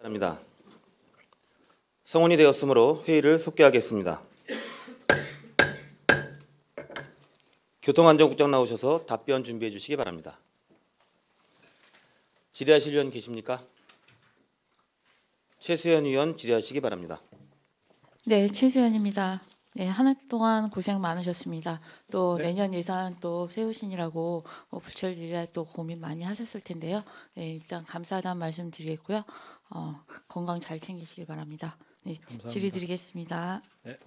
합니다. 성원이 되었으므로 회의를 속개하겠습니다. 교통안전국장 나오셔서 답변 준비해 주시기 바랍니다. 질의하실 의원 계십니까? 최수연 의원 질의하시기 바랍니다. 네, 최수연입니다. 네, 한 해 동안 고생 많으셨습니다. 또 네. 내년 예산 또 세우시느라고 불철주야 또 고민 많이 하셨을 텐데요. 네, 일단 감사하다는 말씀 드리겠고요. 건강 잘 챙기시기 바랍니다. 네, 감사합니다. 질의 드리겠습니다. 네.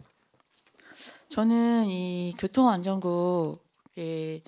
저는 이 교통안전국의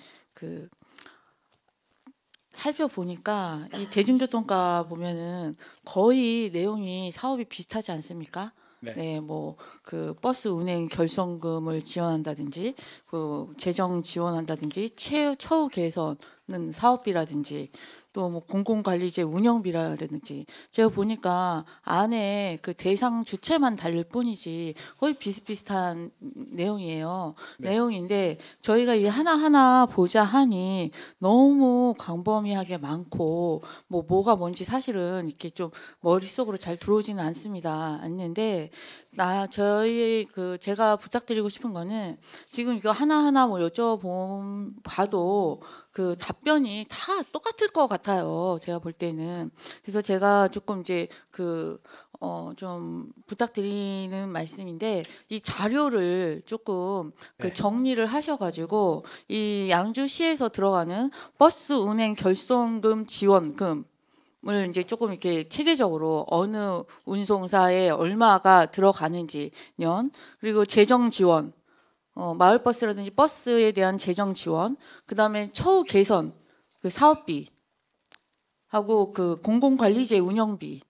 살펴보니까 이 대중교통과 보면은 거의 내용이 사업이 비슷하지 않습니까? 네. 네, 뭐 그 버스 운행 결손금을 지원한다든지, 그 재정 지원한다든지, 처우 개선은 사업비라든지, 또 뭐 공공관리재 운영비라든지, 제가 보니까 안에 그 대상 주체만 다를 뿐이지 거의 비슷비슷한 내용이에요. 네. 내용인데 저희가 이 하나하나 보자 하니 너무 광범위하게 많고 뭐가 뭔지 사실은 이렇게 좀 머릿속으로 잘 들어오지는 않는데 저희 제가 부탁드리고 싶은 거는 지금 이거 하나하나 뭐 봐도 그 답변이 다 똑같을 것 같아요. 제가 볼 때는. 그래서 제가 조금 이제 좀 부탁드리는 말씀인데 이 자료를 조금 네. 정리를 하셔가지고 이 양주시에서 들어가는 버스 운행 결손금 지원금 을 이제 조금 이렇게 체계적으로 어느 운송사에 얼마가 들어가는지 그리고 재정 지원, 마을버스라든지 버스에 대한 재정 지원, 그다음에 처우 개선, 그 사업비 하고 그 공공관리재 운영비.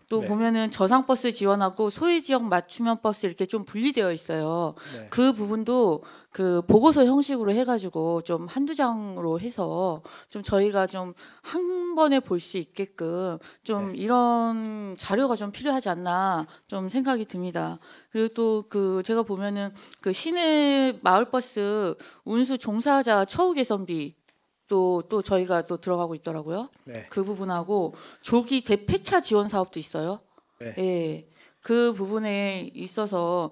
또 네. 보면은 저상버스 지원하고 소외지역 맞춤형 버스 이렇게 좀 분리되어 있어요. 네. 그 부분도 그 보고서 형식으로 해가지고 좀 한두 장으로 해서 좀 저희가 좀 한 번에 볼 수 있게끔 좀 네. 이런 자료가 좀 필요하지 않나 좀 생각이 듭니다. 그리고 또 제가 보면은 그 시내 마을버스 운수 종사자 처우 개선비 또 저희가 또 들어가고 있더라고요. 네. 그 부분하고 조기 대폐차 지원 사업도 있어요. 네. 예. 그 부분에 있어서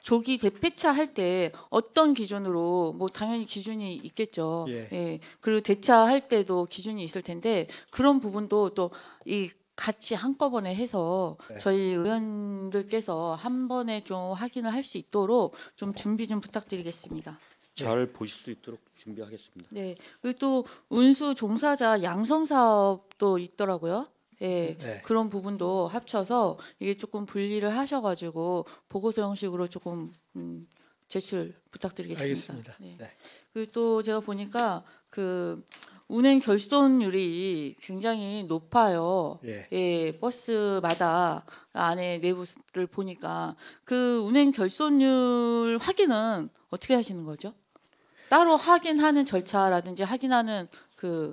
조기 대폐차 할 때 어떤 기준으로 뭐 당연히 기준이 있겠죠. 예. 그리고 대차할 때도 기준이 있을 텐데 그런 부분도 또 같이 한꺼번에 해서 네. 저희 의원들께서 한 번에 좀 확인을 할 수 있도록 좀 준비 좀 부탁드리겠습니다. 잘 보실 수 있도록 준비하겠습니다. 네. 그리고 또 운수 종사자 양성 사업도 있더라고요. 예. 네. 그런 부분도 합쳐서 이게 조금 분리를 하셔가지고 보고서 형식으로 조금 제출 부탁드리겠습니다. 알겠습니다. 네. 네. 그리고 또 제가 보니까 운행 결손율이 굉장히 높아요. 예. 예, 버스마다 안에 내부를 보니까 그 운행 결손율 확인은 어떻게 하시는 거죠? 따로 확인하는 절차라든지 확인하는 그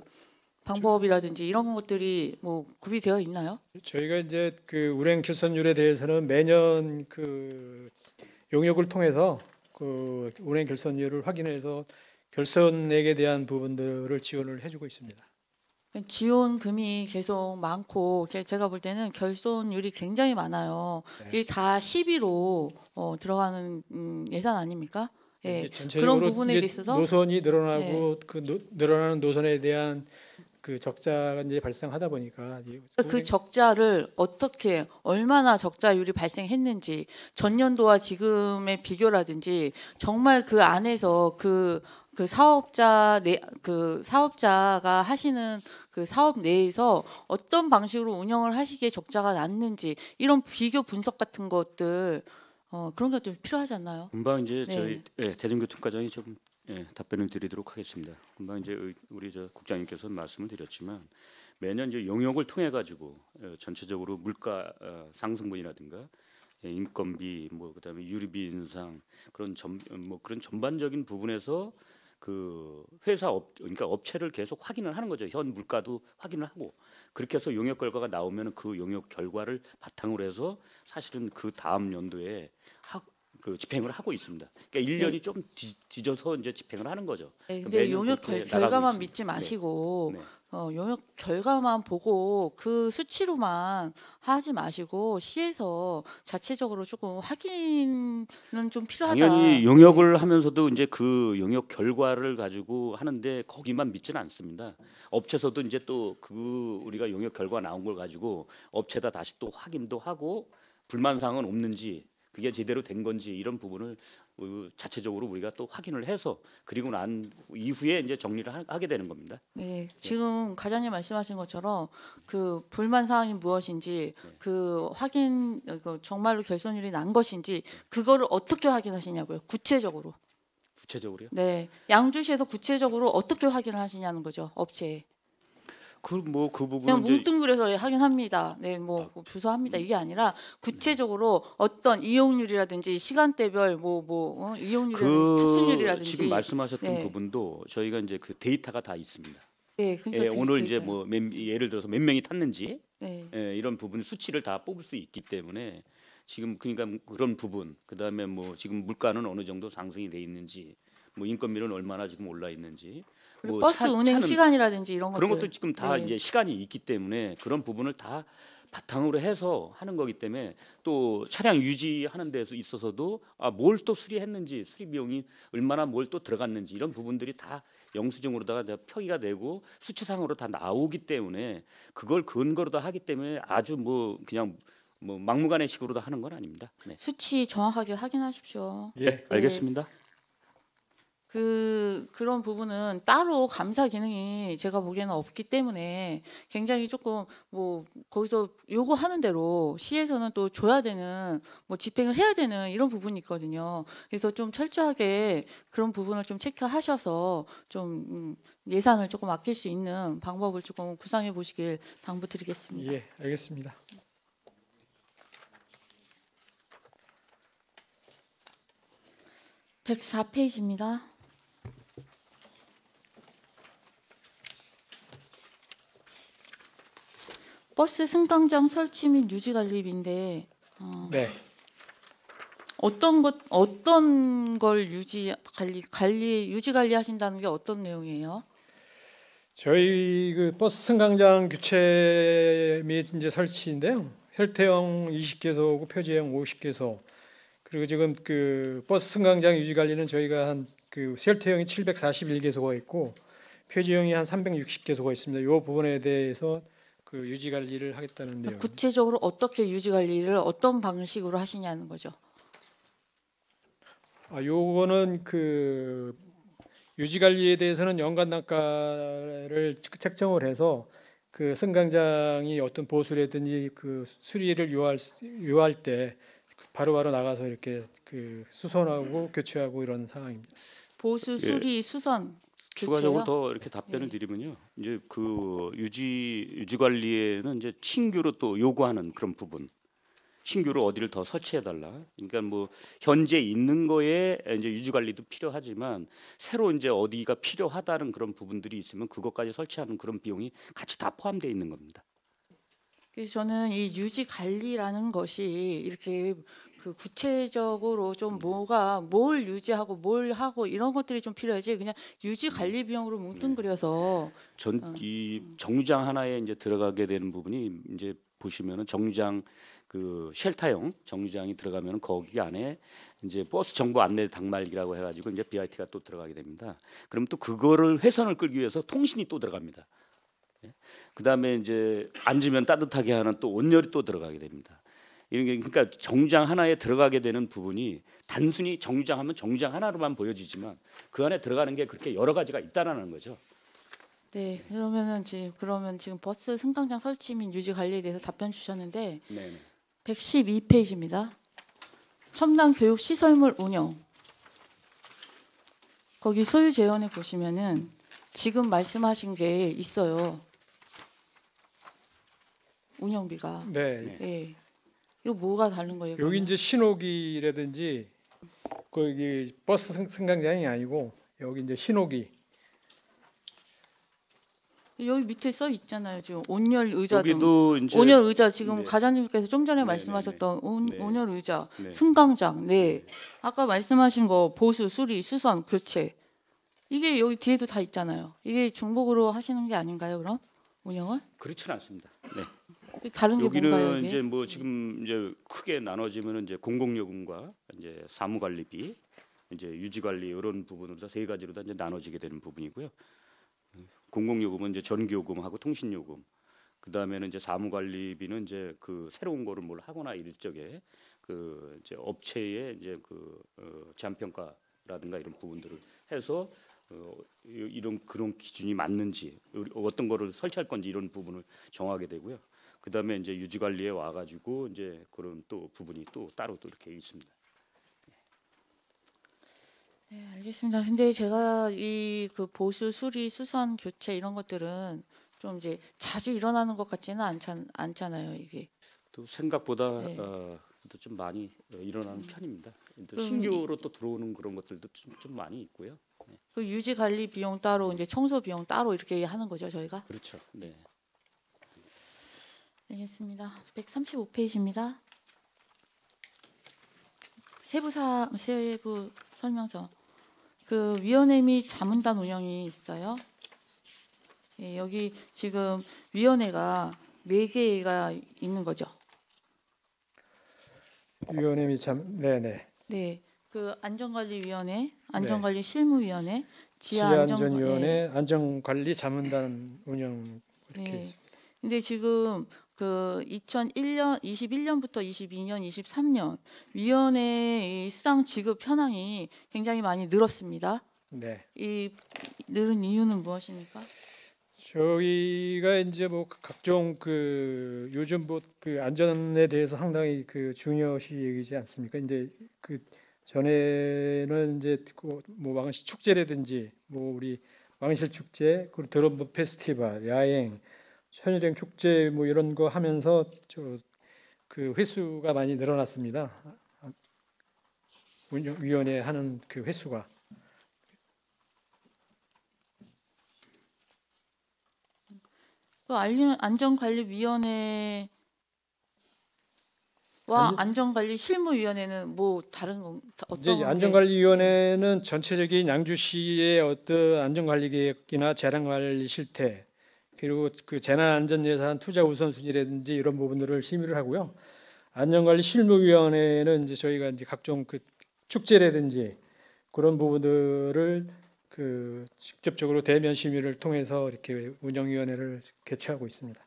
방법이라든지 이런 것들이 뭐 구비되어 있나요? 저희가 이제 그 운행 결손율에 대해서는 매년 그 용역을 통해서 그 운행 결손율을 확인해서 결손액에 대한 부분들을 지원을 해주고 있습니다. 지원금이 계속 많고 제가 볼 때는 결손율이 굉장히 많아요. 네. 이게 다 시비로 들어가는 예산 아닙니까? 예. 이제 전체적으로 그런 부분에 이제 있어서 노선이 늘어나고 늘어나는 노선에 대한 그 적자가 이제 발생하다 보니까 그 적자를 어떻게 얼마나 적자율이 발생했는지 전년도와 지금의 비교라든지 정말 그 안에서 그 사업자가 하시는 그 사업 내에서 어떤 방식으로 운영을 하시기에 적자가 났는지 이런 비교 분석 같은 것들 그런 게 좀 필요하지 않나요? 금방 이제 네. 저희 대중교통과장이 좀 답변을 드리도록 하겠습니다. 금방 이제 우리 국장님께서 말씀을 드렸지만 매년 이제 용역을 통해 가지고 전체적으로 물가 상승분이라든가 인건비 그다음에 유류비 인상 그런 그런 전반적인 부분에서 그 그러니까 업체를 계속 확인을 하는 거죠. 현 물가도 확인을 하고 그렇게 해서 용역 결과가 나오면 그 용역 결과를 바탕으로 해서 사실은 그 다음 연도에 그 집행을 하고 있습니다. 그러니까 1년이 좀 뒤져서 이제 집행을 하는 거죠. 네, 그러니까 근데 매년 용역 그렇게 결과만 나가고 있습니다. 믿지 마시고 네. 용역 결과만 보고 그 수치로만 하지 마시고 시에서 자체적으로 조금 확인은 좀 필요하다. 당연히 용역을 하면서도 이제 그 용역 결과를 가지고 하는데 거기만 믿지는 않습니다. 업체에서도 이제 또 그 우리가 용역 결과 나온 걸 가지고 업체에다 다시 또 확인도 하고 불만 사항은 없는지 그게 제대로 된 건지 이런 부분을 자체적으로 우리가 또 확인을 해서 그리고 난 이후에 이제 정리를 하게 되는 겁니다. 네, 지금 과장님 말씀하신 것처럼 그 불만 사항이 무엇인지 그 확인 정말로 결손율이 난 것인지 그거를 어떻게 확인하시냐고요. 구체적으로. 구체적으로요? 네, 양주시에서 구체적으로 어떻게 확인을 하시냐는 거죠. 업체에. 그 부분은 그냥 이제 뭉뚱그려서 확인합니다. 네, 뭐 주소합니다. 이게 아니라 구체적으로 어떤 이용률이라든지 시간대별 이용률이라든지 탑승률이라든지 지금 말씀하셨던 네. 부분도 저희가 이제 그 데이터가 다 있습니다. 네, 그러니까 오늘 되게 이제 뭐 예를 들어서 몇 명이 탔는지 네. 이런 부분 수치를 다 뽑을 수 있기 때문에 지금 그러니까 그런 부분 그다음에 뭐 지금 물가는 어느 정도 상승이 돼 있는지 뭐 인건비는 얼마나 지금 올라 있는지 그리고 뭐 버스 운행 시간이라든지 이런 그런 것들 것도 지금 다 네. 이제 시간이 있기 때문에 그런 부분을 다 바탕으로 해서 하는 거기 때문에 또 차량 유지하는 데서 있어서도 뭘 또 수리했는지 수리 비용이 얼마나 뭘 또 들어갔는지 이런 부분들이 다 영수증으로다가 표기가 되고 수치상으로 다 나오기 때문에 그걸 근거로 다 하기 때문에 아주 뭐 그냥 뭐 막무가내 식으로 다 하는 건 아닙니다. 네. 수치 정확하게 확인하십시오. 예. 알겠습니다. 그런 부분은 따로 감사 기능이 제가 보기에는 없기 때문에 굉장히 조금 뭐 거기서 요구하는 대로 시에서는 또 줘야 되는 뭐 집행을 해야 되는 이런 부분이 있거든요. 그래서 좀 철저하게 그런 부분을 좀 체크하셔서 좀 예산을 조금 아낄 수 있는 방법을 조금 구상해 보시길 당부드리겠습니다. 예, 알겠습니다. (104페이지입니다) 버스 승강장 설치 및 유지 관리비인데 네. 어떤 걸 유지 관리 하신다는 게 어떤 내용이에요? 저희 그 버스 승강장 교체 및 이제 설치인데요. 혈태형 20개소고 표지형 50개소. 그리고 지금 그 버스 승강장 유지 관리는 저희가 한 그 혈태형이 741개소가 있고 표지형이 한 360개소가 있습니다. 이 부분에 대해서 그 유지 관리를 하겠다는 내용. 구체적으로 어떻게 유지 관리를 어떤 방식으로 하시냐는 거죠. 요거는 그 유지 관리에 대해서는 연간 단가를 책정을 해서 그 승강장이 어떤 보수라든지 그 수리를 요할 때 바로바로 나가서 이렇게 그 수선하고 교체하고 이런 상황입니다. 보수, 수리, 수선 추가적으로 교체요? 더 이렇게 답변을 드리면요. 이제 그 유지 관리에는 이제 신규로 또 요구하는 그런 부분. 신규로 어디를 더 설치해 달라. 그러니까 뭐 현재 있는 거에 이제 유지 관리도 필요하지만 새로 이제 어디가 필요하다는 그런 부분들이 있으면 그것까지 설치하는 그런 비용이 같이 다 포함되어 있는 겁니다. 그래서 저는 이 유지 관리라는 것이 이렇게 그 구체적으로 좀 뭘 유지하고 뭘 하고 이런 것들이 좀 필요하지 그냥 유지 관리 비용으로 뭉뚱그려서 전 이 정류장 하나에 이제 들어가게 되는 부분이 이제 보시면은 정류장 그 쉘터형 정류장이 들어가면은 거기 안에 이제 버스 정보 안내 당말기라고 해가지고 이제 BRT가 또 들어가게 됩니다. 그럼 또 그거를 회선을 끌기 위해서 통신이 또 들어갑니다. 그다음에 이제 앉으면 따뜻하게 하는 또 온열이 또 들어가게 됩니다. 이런 게 그러니까 정류장 하나에 들어가게 되는 부분이 단순히 정류장 하면 정류장 하나로만 보여지지만 그 안에 들어가는 게 그렇게 여러 가지가 있다라는 거죠. 네, 그러면 지금 버스 승강장 설치 및 유지 관리에 대해서 답변 주셨는데 네. 112페이지입니다. 첨단 교육 시설물 운영. 거기 소유 재원에 보시면은 지금 말씀하신 게 있어요. 운영비가. 네. 네. 이거 뭐가 다른 거예요? 여기 그러면? 이제 신호기라든지 거기 버스 승강장이 아니고 여기 이제 신호기. 여기 밑에 써 있잖아요. 지금 온열 의자 등. 여기도 이제 온열 의자 지금 네. 과장님께서 좀 전에 네, 말씀하셨던 네. 온열 의자, 네. 승강장, 네. 아까 말씀하신 거 보수, 수리, 수선, 교체. 이게 여기 뒤에도 다 있잖아요. 이게 중복으로 하시는 게 아닌가요, 그럼 운영을? 그렇지는 않습니다. 네. 다른 게 뭔가요? 여기는 이게? 이제 뭐 지금 이제 크게 나눠지면은 이제 공공요금과 이제 사무관리비, 이제 유지관리 이런 부분으로 다 세 가지로 다 이제 나눠지게 되는 부분이고요. 공공요금은 이제 전기요금하고 통신요금, 그 다음에는 이제 사무관리비는 이제 그 새로운 거를 뭘 하거나 이럴 적에 그 이제 업체의 이제 그 제한평가라든가 이런 부분들을 해서 이런 그런 기준이 맞는지 어떤 거를 설치할 건지 이런 부분을 정하게 되고요. 그 다음에 이제 유지관리에 와가지고 이제 그런 또 부분이 또 따로 또 이렇게 있습니다. 네, 알겠습니다. 근데 제가 이 그 보수, 수리, 수선, 교체 이런 것들은 좀 이제 자주 일어나는 것 같지는 않잖아요, 이게. 또 생각보다 네. 또 좀 많이 일어나는 편입니다. 또 그럼 신규로 또 들어오는 그런 것들도 좀 많이 있고요. 네. 그 유지 관리 비용 따로 이제 청소 비용 따로 이렇게 하는 거죠, 저희가. 그렇죠. 네. 알겠습니다. 135페이지입니다. 세부 설명서. 그 위원회 및 자문단 운영이 있어요. 예, 여기 지금 위원회가 4개가 있는 거죠. 위원회 및 네네. 네. 그 안전관리위원회, 안전관리실무위원회, 지하안전위원회, 안전관리 자문단 운영 이렇게 네. 있습니다. 근데 지금 그 21년부터 22년, 23년 위원회 수당 지급 현황이 굉장히 많이 늘었습니다. 네. 이 늘은 이유는 무엇입니까? 저희가 이제 뭐 각종 그 요즘 뭐 그 안전에 대해서 상당히 그 중요시 여기지 않습니까? 이제 그 전에는 이제 뭐 왕실 축제라든지 뭐 우리 왕실 축제 그리고 드럼버 페스티벌, 야행, 천일행 축제 뭐 이런 거 하면서 저 그 횟수가 많이 늘어났습니다. 운영위원회 하는 그 횟수가. 그 안전관리위원회와 안전관리실무위원회는 뭐 다른 건 어떤 이제 안전관리위원회는 전체적인 양주시의 어떤 안전관리 계획이나 재난관리 실태 그리고 그 재난안전예산 투자 우선순위라든지 이런 부분들을 심의를 하고요. 안전관리실무위원회는 이제 저희가 이제 각종 그 축제라든지 그런 부분들을 그 직접적으로 대면 심의를 통해서 이렇게 운영위원회를 개최하고 있습니다.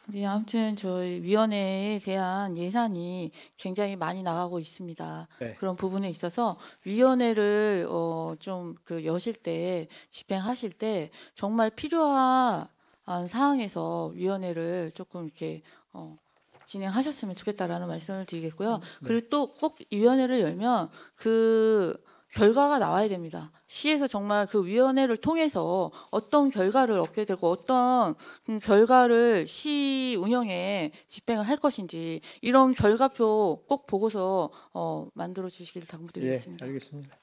네, 아무튼 저희 위원회에 대한 예산이 굉장히 많이 나가고 있습니다. 네. 그런 부분에 있어서 위원회를 좀 그 여실 때 집행하실 때 정말 필요한 사항에서 위원회를 조금 이렇게 진행하셨으면 좋겠다라는 말씀을 드리겠고요. 그리고 또 꼭 위원회를 열면 그 결과가 나와야 됩니다. 시에서 정말 그 위원회를 통해서 어떤 결과를 얻게 되고 어떤 결과를 시 운영에 집행을 할 것인지 이런 결과표 꼭 보고서 만들어 주시길 당부드리겠습니다. 예, 알겠습니다.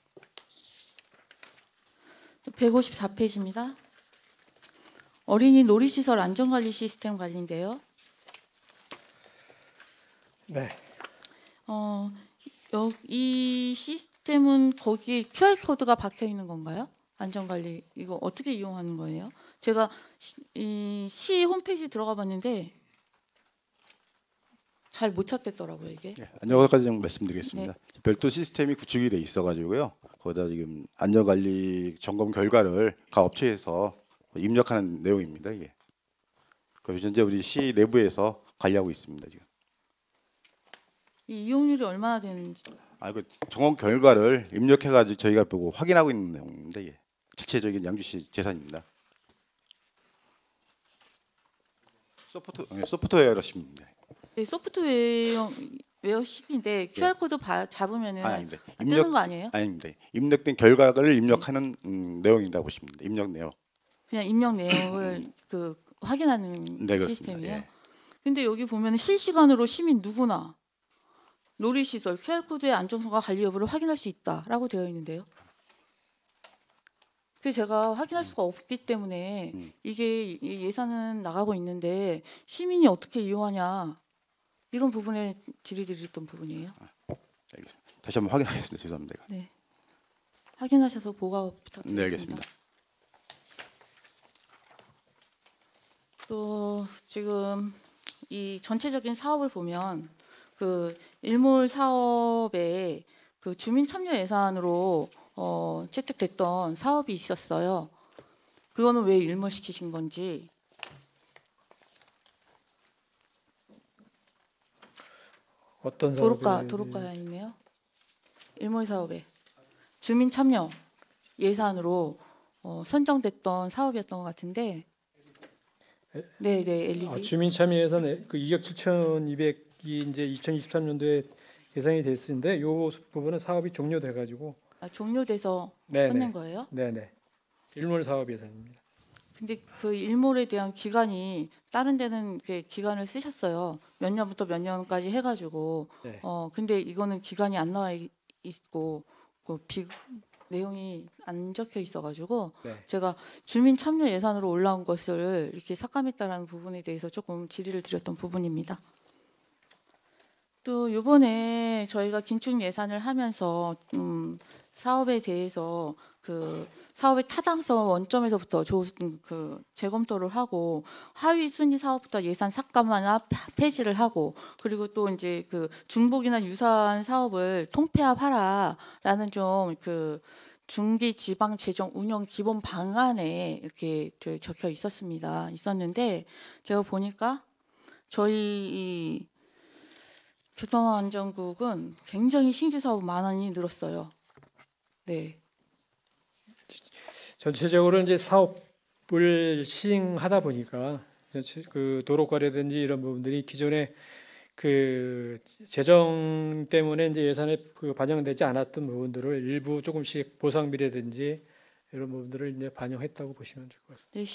154페이지입니다. 어린이 놀이시설 안전관리 시스템 관리인데요. 네. 이 시스템은 거기에 QR 코드가 박혀 있는 건가요? 안전관리 이거 어떻게 이용하는 거예요? 제가 시 홈페이지 들어가 봤는데 잘 못 찾겠더라고요 이게. 네, 안전까지 좀 말씀드리겠습니다. 별도 시스템이 구축이 돼 있어가지고요. 거기다 지금 안전관리 점검 결과를 각 업체에서 입력하는 내용입니다. 이게. 그 현재 우리 시 내부에서 관리하고 있습니다. 지금. 이 이용률이 얼마나 되는지. 그 점검 결과를 입력해가지고 저희가 보고 확인하고 있는 내용입니다. 이게. 자체적인 양주시 재산입니다. 소프트웨어로십니다. 네, 소프트웨어식인데 QR 코드 잡으면은 아닙니다. 뜨는 거 아니에요? 아닙니다. 입력된 결과를 입력하는 내용이라고 보시면 됩니다. 입력 내용. 그냥 입력 내용을 그 확인하는 네, 그렇습니다. 시스템이에요. 예. 근데 여기 보면 실시간으로 시민 누구나 놀이시설 QR코드의 안전성과 관리 여부를 확인할 수 있다라고 되어 있는데요. 그 제가 확인할 수가 없기 때문에 이게 이 예산은 나가고 있는데 시민이 어떻게 이용하냐 이런 부분에 질의드렸던 부분이에요. 알겠습니다. 다시 한번 확인하겠습니다. 죄송합니다. 네. 확인하셔서 보고 부탁드리겠습니다. 네, 알겠습니다. 또 지금 이 전체적인 사업을 보면 그 일몰 사업에 그 주민 참여 예산으로 채택됐던 사업이 있었어요. 그거는 왜 일몰시키신 건지. 어떤 사업이 도로가에 있네요. 일몰 사업에 주민 참여 예산으로 선정됐던 사업이었던 것 같은데. 네, LED. 주민 참여 예산 그 2억 7,200이 이제 2023년도에 예상이 됐는데 이 부분은 사업이 종료돼 가지고 종료돼서 네네. 끝낸 거예요? 네네. 일몰 사업 예산입니다. 근데 그 일몰에 대한 기간이 다른 데는 이렇게 기간을 쓰셨어요. 몇 년부터 몇 년까지 해가지고 네. 근데 이거는 기간이 안 나와 있고 내용이 안 적혀 있어가지고 네. 제가 주민 참여 예산으로 올라온 것을 이렇게 삭감했다라는 부분에 대해서 조금 질의를 드렸던 부분입니다. 또 이번에 저희가 긴축 예산을 하면서 사업에 대해서 그 사업의 타당성 원점에서부터 그 재검토를 하고 하위 순위 사업부터 예산 삭감하나 폐지를 하고 그리고 또 이제 그 중복이나 유사한 사업을 통폐합하라라는 좀 그 중기 지방 재정 운영 기본 방안에 이렇게 적혀 있었는데 제가 보니까 저희 이 교통안전국은 굉장히 신규 사업 많이 늘었어요. 네. 전체적으로 이제 사업을 시행하다 보니까 그 도로과라든지 이런 부분들이 기존에 그 재정 때문에 이제 예산에 그 반영되지 않았던 부분들을 일부 조금씩 보상비라든지 이런 부분들을 이제 반영했다고 보시면 될 것 같습니다. 네,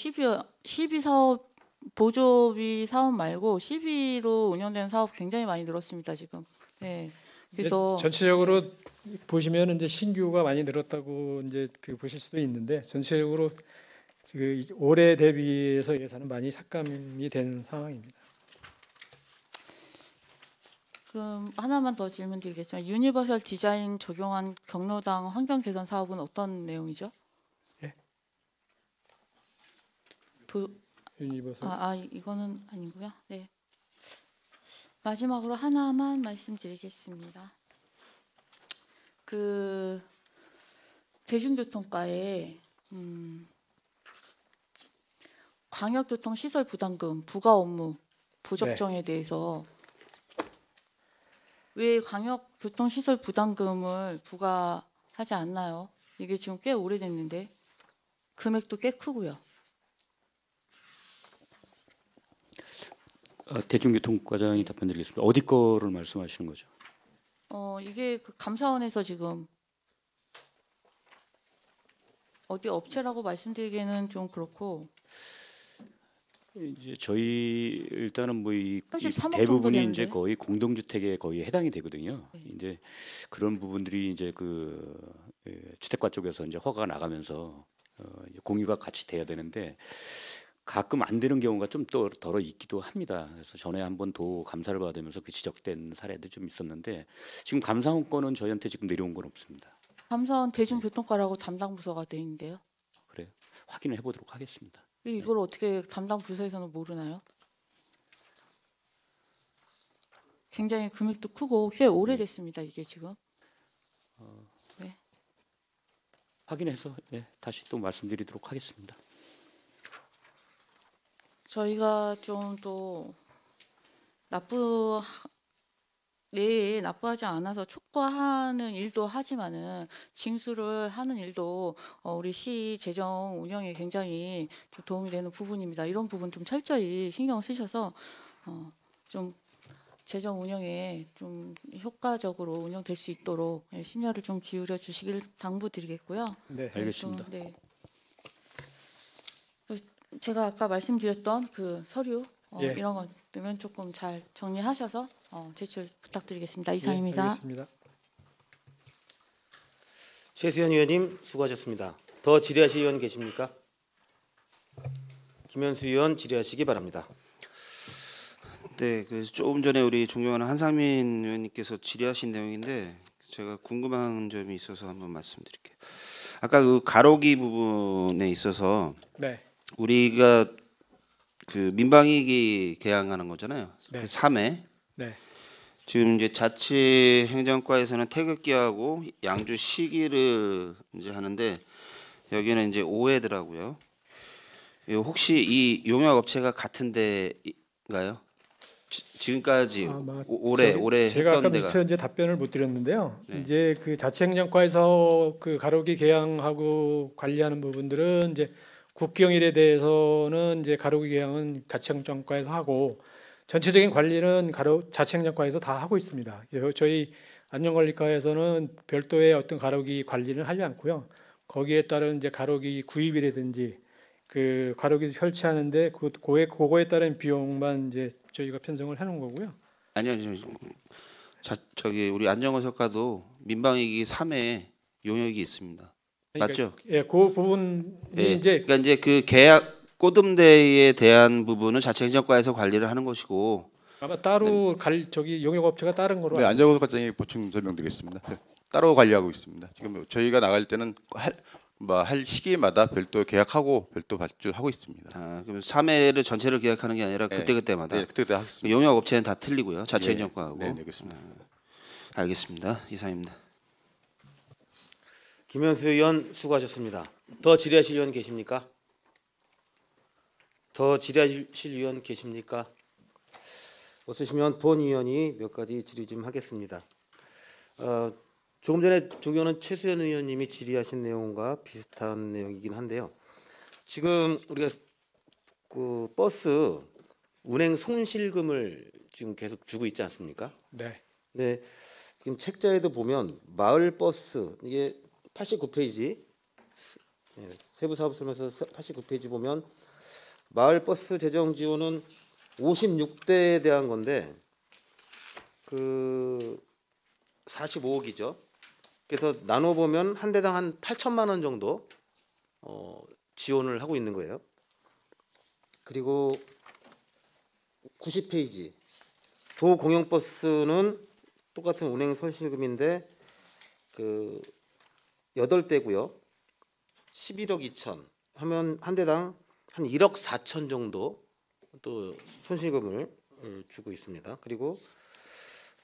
12 사업 보조비 사업 말고 12로 운영되는 사업 굉장히 많이 늘었습니다 지금. 네. 그래서 전체적으로 보시면 이제 신규가 많이 늘었다고 이제 그 보실 수도 있는데 전체적으로 그 올해 대비해서 예산은 많이 삭감이 되는 상황입니다. 그럼 하나만 더 질문드리겠습니다. 유니버설 디자인 적용한 경로당 환경 개선 사업은 어떤 내용이죠? 예? 유니버설. 이거는 아니고요. 네. 마지막으로 하나만 말씀드리겠습니다. 그 대중교통과에 광역교통시설 부담금 부과 업무 부적정에 대해서 왜 광역교통시설 부담금을 부과하지 않나요? 이게 지금 꽤 오래됐는데 금액도 꽤 크고요. 대중교통과장이 답변드리겠습니다. 어디 거를 말씀하시는 거죠? 이게 그 감사원에서 지금 어디 업체라고 말씀드리기에는 좀 그렇고 이제 저희 일단은 뭐 이 33억 정도 대부분이 되는데. 이제 거의 공동주택에 거의 해당이 되거든요. 이제 그런 부분들이 이제 그 주택과 쪽에서 이제 허가가 나가면서 이제 공유가 같이 돼야 되는데 가끔 안 되는 경우가 좀 더 덜어 있기도 합니다. 그래서 전에 한번 도 감사를 받으면서 그 지적된 사례도 좀 있었는데 지금 감사원 건은 저희한테 지금 내려온 건 없습니다. 감사원 대중교통과라고 담당 부서가 돼 있는데요. 그래요? 확인을 해보도록 하겠습니다. 이걸 어떻게 담당 부서에서는 모르나요? 굉장히 금액도 크고 꽤 오래됐습니다. 이게 지금. 네. 확인해서 다시 또 말씀드리도록 하겠습니다. 저희가 좀 또 나쁘하지 않아서 촉구하는 일도 하지만은 징수를 하는 일도 우리 시 재정 운영에 굉장히 좀 도움이 되는 부분입니다. 이런 부분 좀 철저히 신경 쓰셔서 좀 재정 운영에 좀 효과적으로 운영될 수 있도록 심려를 좀 기울여 주시길 당부드리겠고요. 네. 알겠습니다. 네. 제가 아까 말씀드렸던 그 서류 예. 이런 것들은 조금 잘 정리하셔서 제출 부탁드리겠습니다. 예, 이상입니다. 알겠습니다. 최수현 의원님 수고하셨습니다. 더 질의하실 의원 계십니까? 김현수 의원 질의하시기 바랍니다. 네, 그 조금 전에 우리 존경하는 한상민 의원님께서 질의하신 내용인데 제가 궁금한 점이 있어서 한번 말씀드릴게요. 아까 그 가로기 부분에 있어서 네. 우리가 그 민방위기 개항하는 거잖아요. 네. 그 3회. 네. 지금 이제 자치행정과에서는 태극기하고 양주 시기를 이제 하는데 여기는 이제 5회더라고요. 혹시 이 용역 업체가 같은 데인가요? 지금까지 아마 올해 제가 했던 아까 데가 미처 이제 답변을 못 드렸는데요. 네. 이제 그 자치행정과에서 그 가로기 개항하고 관리하는 부분들은 이제 국경일에 대해서는 이제 가로기 개항은 자치행정과에서 하고 전체적인 관리는 자치행정과에서 다 하고 있습니다. 저희 안전관리과에서는 별도의 어떤 가로기 관리는 하지 않고요. 거기에 따른 이제 가로기 구입이라든지 그 가로기 설치하는데 그거에 따른 비용만 이제 저희가 편성을 해놓은 거고요. 아니요, 저기 우리 안전건설과도 민방위기 3회 용역이 있습니다. 그러니까, 맞죠? 예, 그 부분이 예, 이제 그러니까 이제 그 계약 꼬듬대에 대한 부분은 자치행정과에서 관리를 하는 것이고 아마 따로 저기 용역업체가 다른 거로 네, 알고 안전건설과장이 보충 설명드리겠습니다. 네, 따로 관리하고 있습니다. 지금 저희가 나갈 때는 할 시기마다 별도 계약하고 별도 발주하고 있습니다. 그럼 3회를 전체를 계약하는 게 아니라 네. 그때그때마다 네, 그때 하겠습니다. 용역업체는 다 틀리고요. 자치행정과하고. 네, 네, 알겠습니다. 알겠습니다. 이상입니다. 김현수 의원 수고하셨습니다. 더 질의하실 의원 계십니까? 더 질의하실 의원 계십니까? 없으시면 본 의원이 몇 가지 질의 좀 하겠습니다. 조금 전에 존경하는 최수연 의원님이 질의하신 내용과 비슷한 내용이긴 한데요. 지금 우리가 그 버스 운행 손실금을 지금 계속 주고 있지 않습니까? 네. 네, 지금 책자에도 보면 마을 버스 이게 89페이지 세부 사업 설명서 89페이지 보면 마을 버스 재정 지원은 56대에 대한 건데 그 45억이죠. 그래서 나눠 보면 한 대당 한 8천만 원 정도 지원을 하고 있는 거예요. 그리고 90페이지 도 공영 버스는 똑같은 운행 손실금인데 그 8대고요. 11억 2천 하면 한 대당 한 1억 4천 정도 또 손실금을 주고 있습니다. 그리고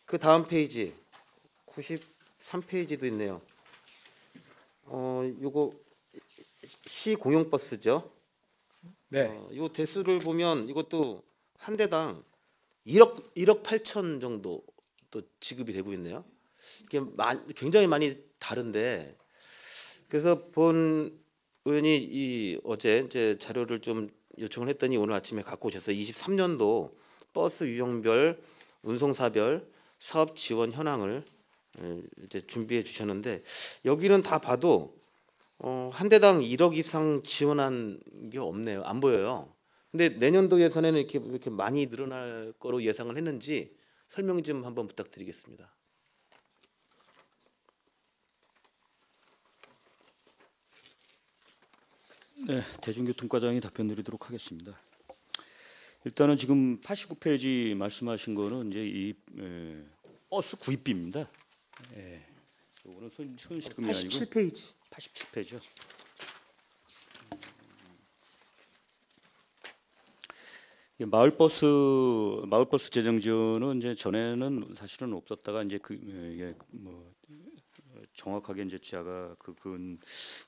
그 다음 페이지 93페이지도 있네요. 요거 시 공영 버스죠. 네. 요 대수를 보면 이것도 한 대당 1억 8천 정도 또 지급이 되고 있네요. 이게 굉장히 많이 다른데 그래서 본 의원이 어제 이제 자료를 좀 요청을 했더니 오늘 아침에 갖고 오셔서 23년도 버스 유형별 운송사별 사업 지원 현황을 이제 준비해 주셨는데 여기는 다 봐도 한 대당 1억 이상 지원한 게 없네요. 안 보여요. 근데 내년도 예산에는 이렇게 많이 늘어날 거로 예상을 했는지 설명 좀 한번 부탁드리겠습니다. 네, 대중교통과장이 답변드리도록 하겠습니다. 일단은 지금 89페이지 말씀하신 거는 이제 이 버스 구입비입니다. 이거는 손실금이 아니고 87페이지. 87페이지요. 마을버스 재정 지원은 이제 전에는 사실은 없었다가 이제 이게 뭐 정확하게 이제 제가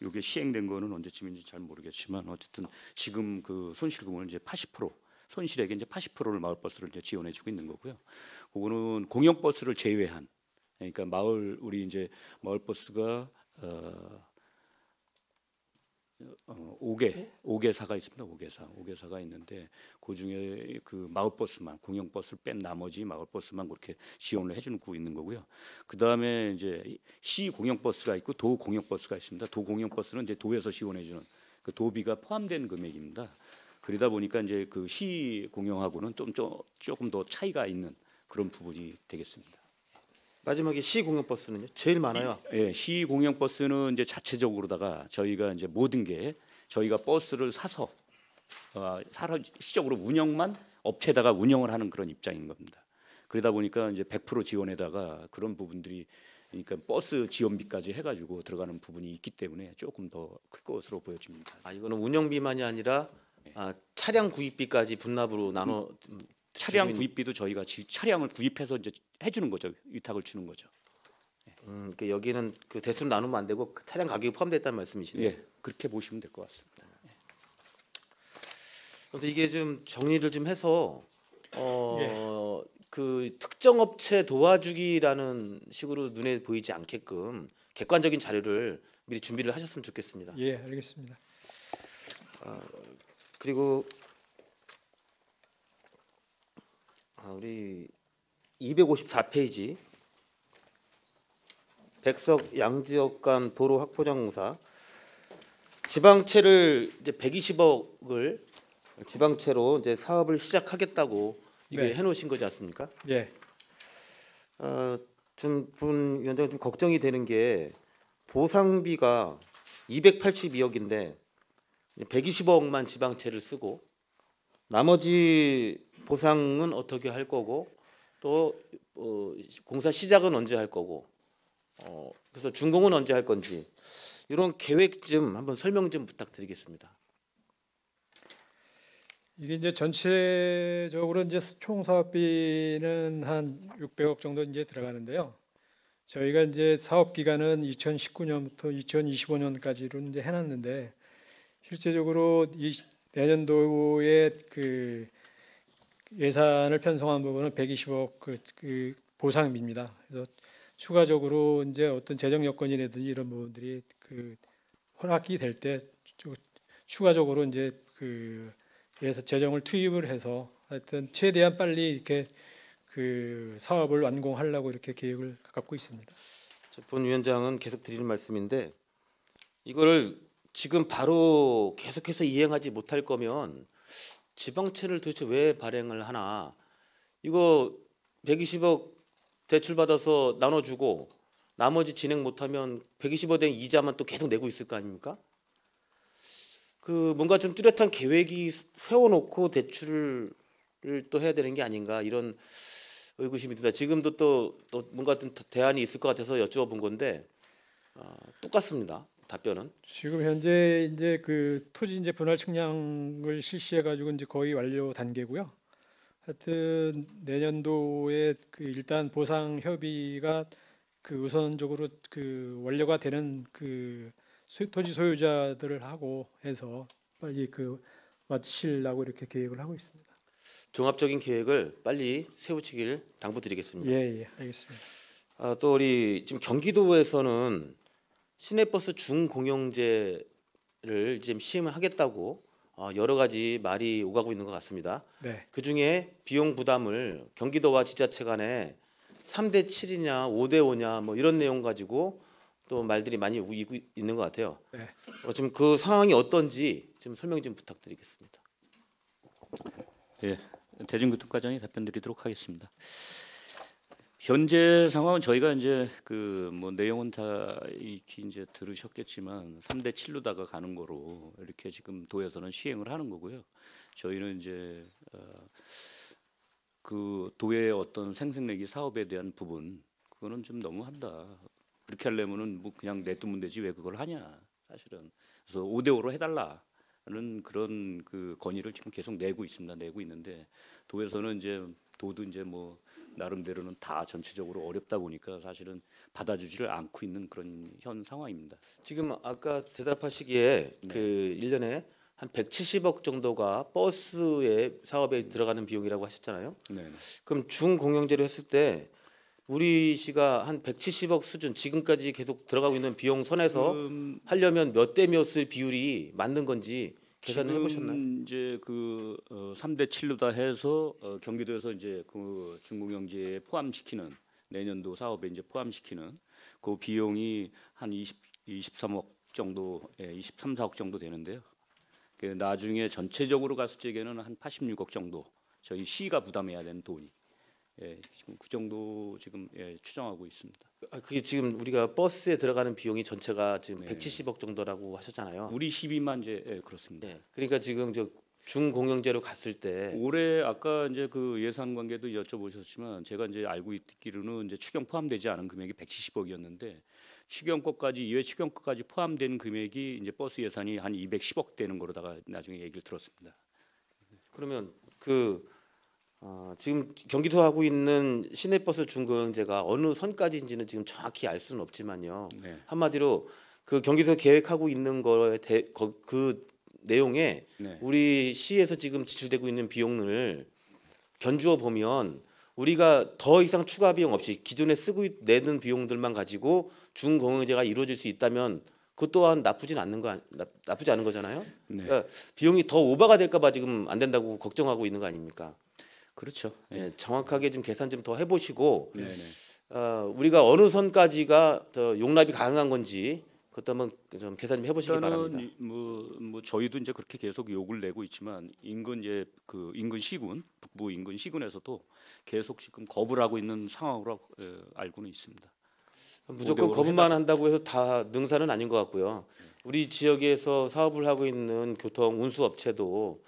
이게 시행된 거는 언제쯤인지 잘 모르겠지만 어쨌든 지금 그 손실금을 이제 80% 손실액의 이제 80%를 마을버스를 이제 지원해주고 있는 거고요. 그거는 공영버스를 제외한 그러니까 우리 이제 마을버스가 5개사가 있습니다. 5개사가 있는데 그 중에 그 마을버스만 공영버스를 뺀 나머지 마을버스만 그렇게 지원을 해주는 거 있는 거고요. 그 다음에 이제 시 공영버스가 있고 도 공영버스가 있습니다. 도 공영버스는 이제 도에서 지원해주는 그 도비가 포함된 금액입니다. 그러다 보니까 이제 그 시 공영하고는 조금 더 차이가 있는 그런 부분이 되겠습니다. 마지막에 시 공영 버스는요? 제일 많아요. 예, 시 공영 버스는 이제 자체적으로다가 저희가 이제 모든 게 저희가 버스를 사서 시적으로 운영만 업체에다가 운영을 하는 그런 입장인 겁니다. 그러다 보니까 이제 100% 지원에다가 그런 부분들이 그러니까 버스 지원비까지 해가지고 들어가는 부분이 있기 때문에 조금 더 클 것으로 보여집니다. 이거는 운영비만이 아니라 차량 구입비까지 분납으로 나눠 차량 구입비도 저희가 차량을 구입해서 이제 해주는 거죠. 위탁을 주는 거죠. 그러니까 여기는 그 대수로 나누면 안 되고 그 차량 가격이 포함됐다는 말씀이시네요. 예, 그렇게 보시면 될 것 같습니다. 그래서 이게 좀 정리를 좀 해서 예. 그 특정 업체 도와주기라는 식으로 눈에 보이지 않게끔 객관적인 자료를 미리 준비를 하셨으면 좋겠습니다. 예, 알겠습니다. 그리고 우리 254페이지 백석 양지역 간 도로 확보장 공사 지방채를 이제 120억을 지방채로 이제 사업을 시작하겠다고 이게 네. 해놓으신 거지 않습니까? 예, 좀 분 위원장 좀 걱정이 되는 게 보상비가 282억인데 120억만 지방채를 쓰고 나머지 보상은 어떻게 할 거고 또 공사 시작은 언제 할 거고 그래서 준공은 언제 할 건지 이런 계획 좀 한번 설명 좀 부탁드리겠습니다. 이게 이제 전체적으로 이제 총 사업비는 한 600억 정도 이제 들어가는데요. 저희가 이제 사업 기간은 2019년부터 2025년까지로 이제 해놨는데 실제적으로 내년도에 그 예산을 편성한 부분은 120억 그 보상비입니다. 그래서 추가적으로 이제 어떤 재정 여건이라든지 이런 부분들이 그 허락이 될 때 추가적으로 이제 그 재정을 투입을 해서 하여튼 최대한 빨리 이렇게 그 사업을 완공하려고 이렇게 계획을 갖고 있습니다. 본 위원장은 계속 드리는 말씀인데 이거를 지금 바로 계속해서 이행하지 못할 거면 지방채를 도대체 왜 발행을 하나? 이거 120억 대출 받아서 나눠주고 나머지 진행 못하면 120억 된 이자만 또 계속 내고 있을 거 아닙니까? 그 뭔가 좀 뚜렷한 계획이 세워놓고 대출을 또 해야 되는 게 아닌가 이런 의구심이 듭니다. 지금도 또 뭔가 어떤 대안이 있을 것 같아서 여쭤본 건데 똑같습니다. 답변은. 지금 현재 이제 그 토지 이제 분할 측량을 실시해 가지고 이제 거의 완료 단계고요. 하여튼 내년도에 그 일단 보상 협의가 그 우선적으로 그 완료가 되는 그 토지 소유자들을 하고 해서 빨리 그 마치려고 이렇게 계획을 하고 있습니다. 종합적인 계획을 빨리 세우시길 당부드리겠습니다. 예, 알겠습니다. 또 우리 지금 경기도에서는 시내버스 중공영제를 지금 시행하겠다고 여러 가지 말이 오가고 있는 것 같습니다. 네. 그 중에 비용 부담을 경기도와 지자체 간에 3대 7이냐 5대 5냐 뭐 이런 내용 가지고 또 말들이 많이 오고 있는 것 같아요. 네. 지금 그 상황이 어떤지 좀 설명 좀 부탁드리겠습니다. 예, 대중교통과장이 답변드리도록 하겠습니다. 현재 상황은 저희가 이제 그 뭐 내용은 다 익히 이제 들으셨겠지만 3대 7로다가 가는 거로 이렇게 지금 도에서는 시행을 하는 거고요. 저희는 이제 그 도의 어떤 생색내기 사업에 대한 부분 그거는 좀 너무한다. 그렇게 하려면은 뭐 그냥 내두면 되지 왜 그걸 하냐 사실은. 그래서 5대 5로 해달라는 그런 그 건의를 지금 계속 내고 있습니다. 내고 있는데 도에서는 이제 도도 이제 뭐 나름대로는 다 전체적으로 어렵다 보니까 사실은 받아주지를 않고 있는 그런 현 상황입니다. 지금 아까 대답하시기에 네. 그 1년에 한 170억 정도가 버스의 사업에 들어가는 비용이라고 하셨잖아요. 네. 그럼 중공영제로 했을 때 우리 시가 한 170억 수준 지금까지 계속 들어가고 있는 비용 선에서 하려면 몇 대 몇의 비율이 맞는 건지 계산을 해보셨나요? 지금 이제 그 3대 7로다 해서 경기도에서 이제 그 중공영제에 포함시키는 내년도 사업에 이제 포함시키는 그 비용이 한 23억 정도, 23, 4억 정도 되는데요. 그 나중에 전체적으로 갔을 적에는 한 86억 정도 저희 시가 부담해야 되는 돈이 예, 지금 그 정도 지금 예, 추정하고 있습니다. 그게 지금 우리가 버스에 들어가는 비용이 전체가 지금 네. 170억 정도라고 하셨잖아요. 우리 시비만 이제 예, 그렇습니다. 네. 그러니까 지금 저 중공영제로 갔을 때 올해 아까 이제 그 예산 관계도 여쭤보셨지만 제가 이제 알고 있기로는 이제 추경 포함되지 않은 금액이 170억이었는데 추경권까지 이외 추경권까지 포함된 금액이 이제 버스 예산이 한 210억 되는 거로다가 나중에 얘기를 들었습니다. 그러면 지금 경기도 하고 있는 시내버스 중공영제가 어느 선까지인지는 지금 정확히 알 수는 없지만요. 네. 한마디로 그 경기도 계획하고 있는 거에 그 내용에 네. 우리 시에서 지금 지출되고 있는 비용을 견주어 보면 우리가 더 이상 추가 비용 없이 기존에 쓰고 내는 비용들만 가지고 중공영제가 이루어질 수 있다면 그 또한 나쁘지 않은 거잖아요. 네. 그러니까 비용이 더 오버가 될까봐 지금 안 된다고 걱정하고 있는 거 아닙니까? 그렇죠. 예, 정확하게 좀 계산 좀 더 해보시고 네, 네. 우리가 어느 선까지가 더 용납이 가능한 건지 그것도 한번 좀 계산 좀 해보시기 바랍니다. 일단은 뭐 저희도 이제 그렇게 계속 요구를 내고 있지만 인근 이제 그 인근 시군 북부 인근 시군에서도 계속 지금 거부를 하고 있는 상황으로 알고는 있습니다. 무조건 5대5로 거부만 한다고 해서 다 능사는 아닌 것 같고요. 우리 지역에서 사업을 하고 있는 교통 운수 업체도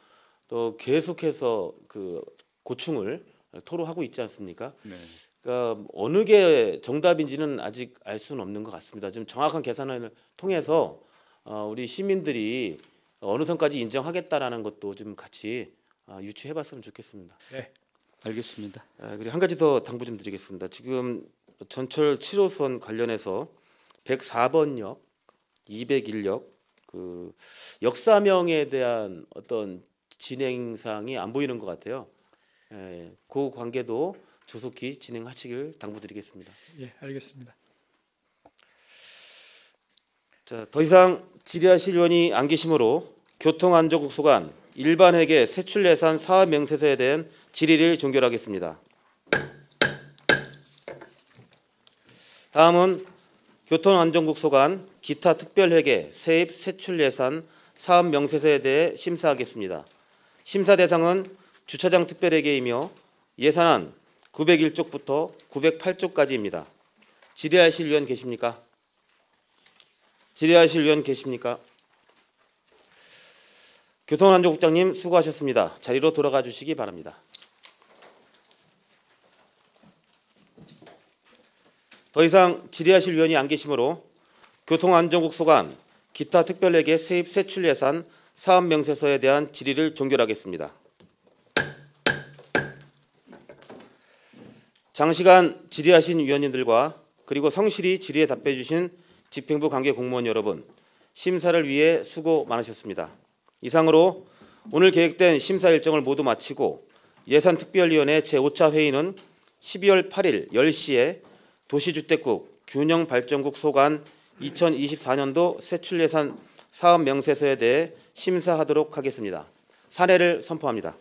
또 계속해서 그 고충을 토로하고 있지 않습니까? 네. 그러니까 어느 게 정답인지는 아직 알 수는 없는 것 같습니다. 지금 정확한 계산을 통해서 우리 시민들이 어느 선까지 인정하겠다라는 것도 좀 같이 유추해봤으면 좋겠습니다. 네. 알겠습니다. 그리고 한 가지 더 당부 좀 드리겠습니다. 지금 전철 7호선 관련해서 104번역, 201역 그 역사명에 대한 어떤 진행 사항이 안 보이는 것 같아요. 그 관계도 조속히 진행하시길 당부드리겠습니다. 예, 알겠습니다. 자, 더 이상 질의하실 의원이 안 계시므로 교통안전국 소관 일반회계 세출예산 사업 명세서에 대한 질의를 종결하겠습니다. 다음은 교통안전국 소관 기타 특별회계 세입 세출예산 사업 명세서에 대해 심사하겠습니다. 심사 대상은 주차장 특별회계이며 예산안 901쪽부터 908쪽까지입니다. 질의하실 의원 계십니까? 질의하실 의원 계십니까? 교통안전국장님 수고하셨습니다. 자리로 돌아가 주시기 바랍니다. 더 이상 질의하실 의원이 안 계시므로 교통안전국 소관 기타 특별회계 세입 세출예산 사업 명세서에 대한 질의를 종결하겠습니다. 장시간 질의하신 위원님들과 그리고 성실히 질의에 답해 주신 집행부 관계 공무원 여러분, 심사를 위해 수고 많으셨습니다. 이상으로 오늘 계획된 심사 일정을 모두 마치고 예산특별위원회 제5차 회의는 12월 8일 10시에 도시주택국 균형발전국 소관 2024년도 세출예산 사업 명세서에 대해 심사하도록 하겠습니다. 사례를 선포합니다.